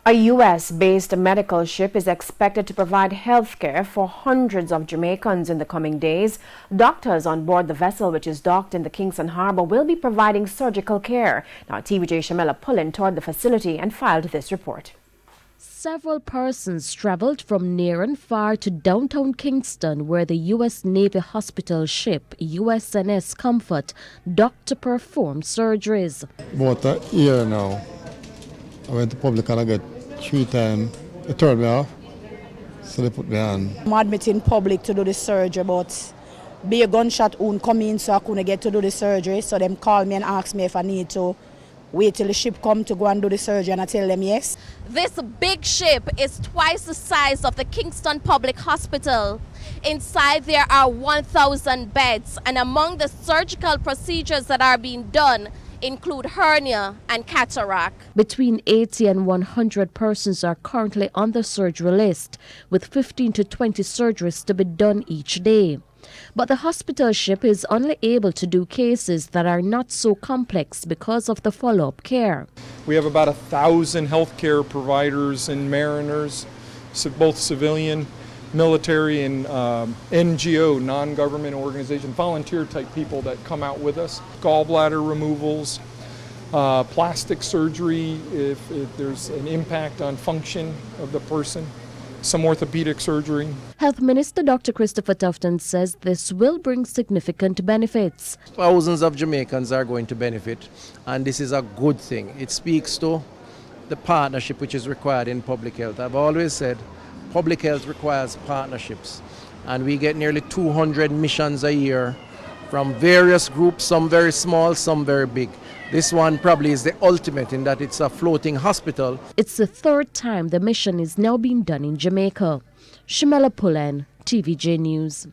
A U.S.-based medical ship is expected to provide health care for hundreds of Jamaicans in the coming days. Doctors on board the vessel, which is docked in the Kingston Harbor, will be providing surgical care. Now, TVJ Shamela Pullen toured the facility and filed this report. Several persons traveled from near and far to downtown Kingston, where the U.S. Navy hospital ship USNS Comfort docked to perform surgeries. About a year now, I went to public and I got 3 times. They turned me off, so they put me on. I'm admitting public to do the surgery, but be a gunshot wound come in, so I couldn't get to do the surgery. So them call me and ask me if I need to wait till the ship come to go and do the surgery, and I tell them yes. This big ship is twice the size of the Kingston Public Hospital. Inside there are 1,000 beds, and among the surgical procedures that are being done include hernia and cataract. Between 80 and 100 persons are currently on the surgery list, with 15 to 20 surgeries to be done each day. But the hospital ship is only able to do cases that are not so complex because of the follow-up care. We have about 1,000 healthcare providers and mariners, both civilian, military, and NGO, non-government organization, volunteer-type people that come out with us. Gallbladder removals, plastic surgery if there's an impact on function of the person, some orthopedic surgery. Health Minister Dr. Christopher Tufton says this will bring significant benefits. Thousands of Jamaicans are going to benefit, and this is a good thing. It speaks to the partnership which is required in public health. I've always said public health requires partnerships, and we get nearly 200 missions a year from various groups, some very small, some very big. This one probably is the ultimate in that it's a floating hospital. It's the 3rd time the mission is now being done in Jamaica. Shamela Pullen, TVJ News.